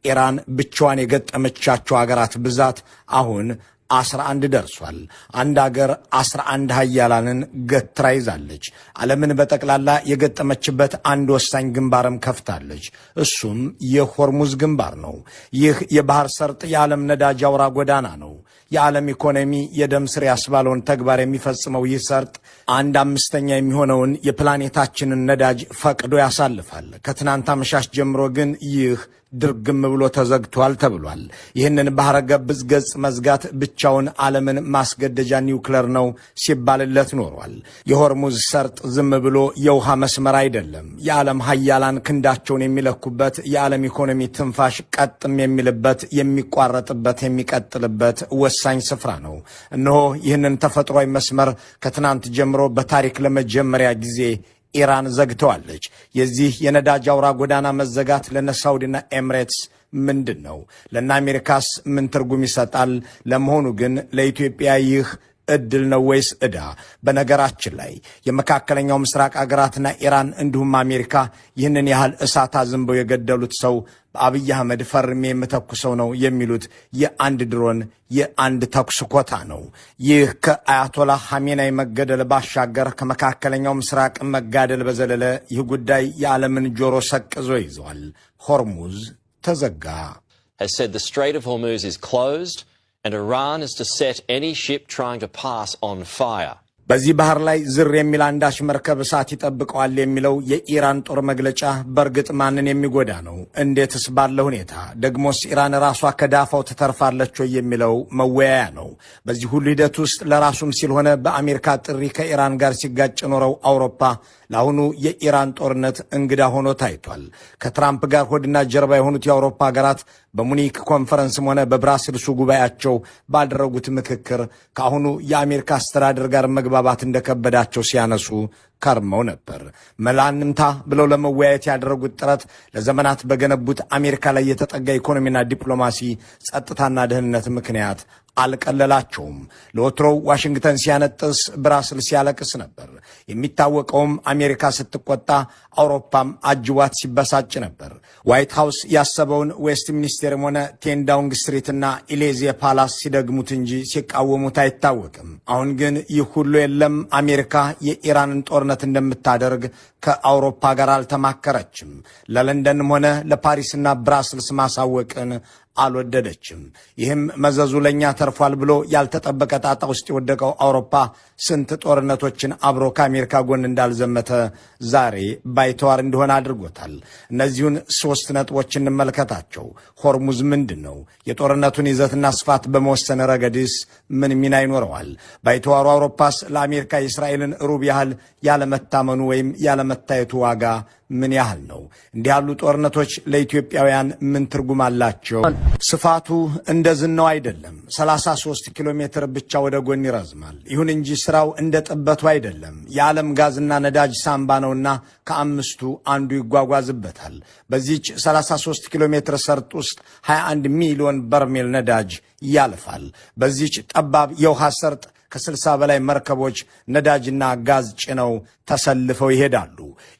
ኢራን ብቻዋን የገጠመቻቸው ሀገራት ብዛት አሁን 11 ደርሷል። አንድ ሀገር 11 ሀያላንን ገትራ ይዛለች። ዓለምን በጠቅላላ የገጠመችበት አንድ ወሳኝ ግንባርም ከፍታለች። እሱም የሆርሙዝ ግንባር ነው። ይህ የባህር ሰርጥ የዓለም ነዳጅ አውራ ጎዳና ነው። የዓለም ኢኮኖሚ የደም ስር ያስባለውን ተግባር የሚፈጽመው ይህ ሰርጥ 1/5 የሚሆነውን የፕላኔታችንን ነዳጅ ፈቅዶ ያሳልፋል። ከትናንት አመሻሽ ጀምሮ ግን ይህ ድርግም ብሎ ተዘግቷል ተብሏል። ይህንን ባህረ ገብ ገጽ መዝጋት ብቻውን ዓለምን ማስገደጃ ኒውክለር ነው ሲባልለት ኖሯል። የሆርሙዝ ሰርጥ ዝም ብሎ የውሃ መስመር አይደለም። የዓለም ሀያላን ክንዳቸውን የሚለኩበት፣ የዓለም ኢኮኖሚ ትንፋሽ ቀጥም የሚልበት፣ የሚቋረጥበት፣ የሚቀጥልበት ወሳኝ ስፍራ ነው። እነሆ ይህንን ተፈጥሯዊ መስመር ከትናንት ጀምሮ በታሪክ ለመጀመሪያ ጊዜ ኢራን ዘግተዋለች። የዚህ የነዳጅ አውራ ጎዳና መዘጋት ለነ ሳውዲና ኤምሬትስ ምንድን ነው? ለነ አሜሪካስ ምን ትርጉም ይሰጣል? ለመሆኑ ግን ለኢትዮጵያ ይህ እድል ነው ወይስ ዕዳ? በነገራችን ላይ የመካከለኛው ምስራቅ አገራትና ኢራን እንዲሁም አሜሪካ ይህንን ያህል እሳት አዝንበው የገደሉት ሰው በአብይ አህመድ ፈርሜ የምተኩሰው ነው የሚሉት የአንድ ድሮን የአንድ ተኩስ ኮታ ነው። ይህ ከአያቶላ ሐሜናይ መገደል ባሻገር ከመካከለኛው ምስራቅ መጋደል በዘለለ ይህ ጉዳይ የዓለምን ጆሮ ሰቅዞ ይዟል። ሆርሙዝ ተዘጋ። has said the Strait of Hormuz is closed and Iran is to set any ship trying to pass on fire. በዚህ ባህር ላይ ዝር የሚል አንዳች መርከብ እሳት ይጠብቀዋል የሚለው የኢራን ጦር መግለጫ በእርግጥ ማንን የሚጎዳ ነው? እንዴትስ ባለ ሁኔታ? ደግሞስ ኢራን ራሷ ከዳፋው ትተርፋለች ወይ የሚለው መወያያ ነው። በዚህ ሁሉ ሂደት ውስጥ ለራሱም ሲል ሆነ በአሜሪካ ጥሪ ከኢራን ጋር ሲጋጭ ኖረው አውሮፓ ለአሁኑ የኢራን ጦርነት እንግዳ ሆኖ ታይቷል። ከትራምፕ ጋር ሆድና ጀርባ የሆኑት የአውሮፓ ሀገራት በሙኒክ ኮንፈረንስም ሆነ በብራስልሱ ጉባኤያቸው ባደረጉት ምክክር ከአሁኑ የአሜሪካ አስተዳደር ጋር መግባባት እንደከበዳቸው ሲያነሱ ከርመው ነበር። መላንምታ ብለው ለመወያየት ያደረጉት ጥረት ለዘመናት በገነቡት አሜሪካ ላይ የተጠጋ ኢኮኖሚና ዲፕሎማሲ፣ ጸጥታና ደህንነት ምክንያት አልቀለላቸውም። ለወትሮው ዋሽንግተን ሲያነጥስ ብራስልስ ሲያለቅስ ነበር። የሚታወቀውም አሜሪካ ስትቆጣ አውሮፓም አጅዋት ሲበሳጭ ነበር። ዋይት ሃውስ ያሰበውን ዌስት ሚኒስቴርም ሆነ ቴን ዳውኒንግ ስትሪትና ኢሌዜ ፓላስ ሲደግሙት እንጂ ሲቃወሙት አይታወቅም። አሁን ግን ይህ ሁሉ የለም። አሜሪካ የኢራንን ጦርነት እንደምታደርግ ከአውሮፓ ጋር አልተማከረችም። ለለንደንም ሆነ ለፓሪስና ብራስልስ ማሳወቅን አልወደደችም። ይህም መዘዙ ለኛ ተርፏል ብሎ ያልተጠበቀ ጣጣ ውስጥ የወደቀው አውሮፓ ስንት ጦርነቶችን አብሮ ከአሜሪካ ጎን እንዳልዘመተ ዛሬ ባይተዋር እንደሆነ አድርጎታል። እነዚሁን 3 ነጥቦች እንመልከታቸው። ሆርሙዝ ምንድን ነው? የጦርነቱን ይዘትና ስፋት በመወሰን ረገድስ ምን ሚና ይኖረዋል? ባይተዋሩ አውሮፓስ ለአሜሪካ የእስራኤልን ሩብ ያህል ያለመታመኑ ወይም ያለመታየቱ ዋጋ ምን ያህል ነው? እንዲህ ያሉ ጦርነቶች ለኢትዮጵያውያን ምን ትርጉም አላቸው? ስፋቱ እንደ ዝናው አይደለም። 33 ኪሎ ሜትር ብቻ ወደ ጎን ይረዝማል። ይሁን እንጂ ስራው እንደ ጥበቱ አይደለም። የዓለም ጋዝና ነዳጅ ሳምባ ነውና ከአምስቱ አንዱ ይጓጓዝበታል። በዚህች 33 ኪሎ ሜትር ሰርጥ ውስጥ 21 ሚሊዮን በርሜል ነዳጅ ያልፋል። በዚህች ጠባብ የውሃ ሰርጥ ከ60 በላይ መርከቦች ነዳጅና ጋዝ ጭነው ተሰልፈው ይሄዳሉ።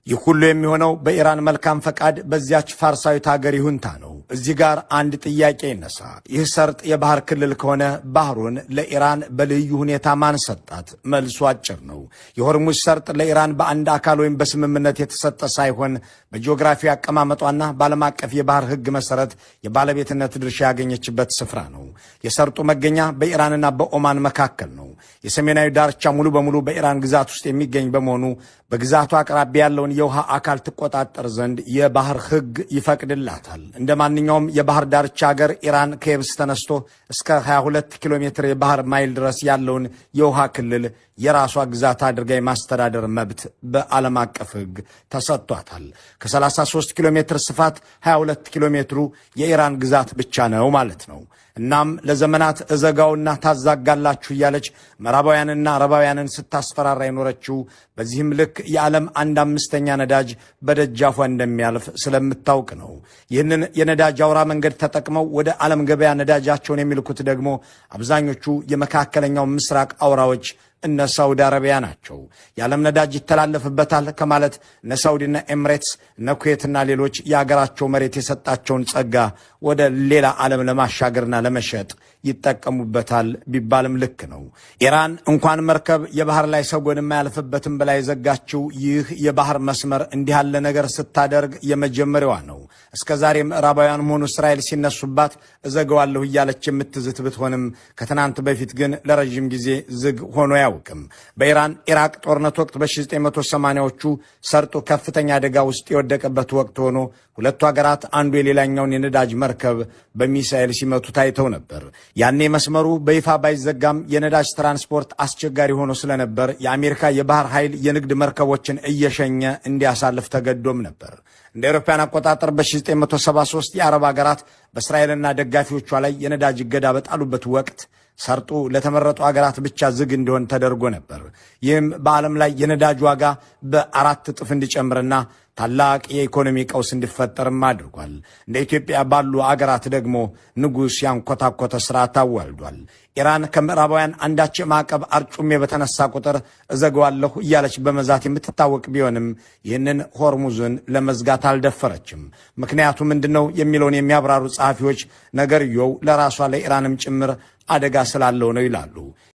ይህ ሁሉ የሚሆነው በኢራን መልካም ፈቃድ በዚያች ፋርሳዊት ሀገር ይሁንታ ነው። እዚህ ጋር አንድ ጥያቄ ይነሳ። ይህ ሰርጥ የባህር ክልል ከሆነ ባህሩን ለኢራን በልዩ ሁኔታ ማን ሰጣት? መልሱ አጭር ነው። የሆርሙዝ ሰርጥ ለኢራን በአንድ አካል ወይም በስምምነት የተሰጠ ሳይሆን በጂኦግራፊ አቀማመጧና በዓለም አቀፍ የባህር ሕግ መሰረት የባለቤትነት ድርሻ ያገኘችበት ስፍራ ነው። የሰርጡ መገኛ በኢራንና በኦማን መካከል ነው። የሰሜናዊ ዳርቻ ሙሉ በሙሉ በኢራን ግዛት ውስጥ የሚገኝ በመሆኑ በግዛቱ አቅራቢያ ያለውን የውሃ አካል ትቆጣጠር ዘንድ የባህር ሕግ ይፈቅድላታል። እንደ ማንኛውም የባህር ዳርቻ ሀገር ኢራን ከየብስ ተነስቶ እስከ 22 ኪሎ ሜትር የባህር ማይል ድረስ ያለውን የውሃ ክልል የራሷ ግዛት አድርጋ የማስተዳደር መብት በዓለም አቀፍ ሕግ ተሰጥቷታል። ከ33 ኪሎ ሜትር ስፋት 22 ኪሎ ሜትሩ የኢራን ግዛት ብቻ ነው ማለት ነው። እናም ለዘመናት እዘጋውና ታዛጋላችሁ እያለች ምዕራባውያንና አረባውያንን ስታስፈራራ የኖረችው በዚህም ልክ የዓለም 1/5 ነዳጅ በደጃፏ እንደሚያልፍ ስለምታውቅ ነው። ይህንን የነዳጅ አውራ መንገድ ተጠቅመው ወደ ዓለም ገበያ ነዳጃቸውን የሚልኩት ደግሞ አብዛኞቹ የመካከለኛው ምስራቅ አውራዎች እነ ሳውዲ አረቢያ ናቸው። የዓለም ነዳጅ ይተላለፍበታል ከማለት እነ ሳውዲና ኤምሬትስ እነ ኩዌትና ሌሎች የአገራቸው መሬት የሰጣቸውን ጸጋ ወደ ሌላ ዓለም ለማሻገርና ለመሸጥ ይጠቀሙበታል ቢባልም ልክ ነው። ኢራን እንኳን መርከብ የባህር ላይ ሰጎን የማያልፍበትም በላይ የዘጋችው ይህ የባህር መስመር እንዲህ ያለ ነገር ስታደርግ የመጀመሪያዋ ነው። እስከ ዛሬ ምዕራባውያን ሆኑ እስራኤል ሲነሱባት እዘገዋለሁ እያለች የምትዝት ብትሆንም ከትናንት በፊት ግን ለረጅም ጊዜ ዝግ ሆኖ አያውቅም። በኢራን ኢራቅ ጦርነት ወቅት በ1980ዎቹ ሰርጡ ከፍተኛ አደጋ ውስጥ የወደቀበት ወቅት ሆኖ ሁለቱ ሀገራት አንዱ የሌላኛውን የነዳጅ መርከብ በሚሳኤል ሲመቱ ታይተው ነበር። ያኔ መስመሩ በይፋ ባይዘጋም የነዳጅ ትራንስፖርት አስቸጋሪ ሆኖ ስለነበር የአሜሪካ የባህር ኃይል የንግድ መርከቦችን እየሸኘ እንዲያሳልፍ ተገዶም ነበር። እንደ አውሮፓውያን አቆጣጠር በ1973 የአረብ ሀገራት በእስራኤልና ደጋፊዎቿ ላይ የነዳጅ እገዳ በጣሉበት ወቅት ሰርጡ ለተመረጡ ሀገራት ብቻ ዝግ እንዲሆን ተደርጎ ነበር። ይህም በዓለም ላይ የነዳጅ ዋጋ በ4 እጥፍ እንዲጨምርና ታላቅ የኢኮኖሚ ቀውስ እንዲፈጠርም አድርጓል። እንደ ኢትዮጵያ ባሉ አገራት ደግሞ ንጉሥ ያንኮታኮተ ስርዓት አዋልዷል። ኢራን ከምዕራባውያን አንዳች ማዕቀብ አርጩሜ በተነሳ ቁጥር እዘገዋለሁ እያለች በመዛት የምትታወቅ ቢሆንም ይህንን ሆርሙዝን ለመዝጋት አልደፈረችም። ምክንያቱ ምንድነው የሚለውን የሚያብራሩ ጸሐፊዎች ነገርየው ለራሷ ለኢራንም ጭምር አደጋ ስላለው ነው ይላሉ።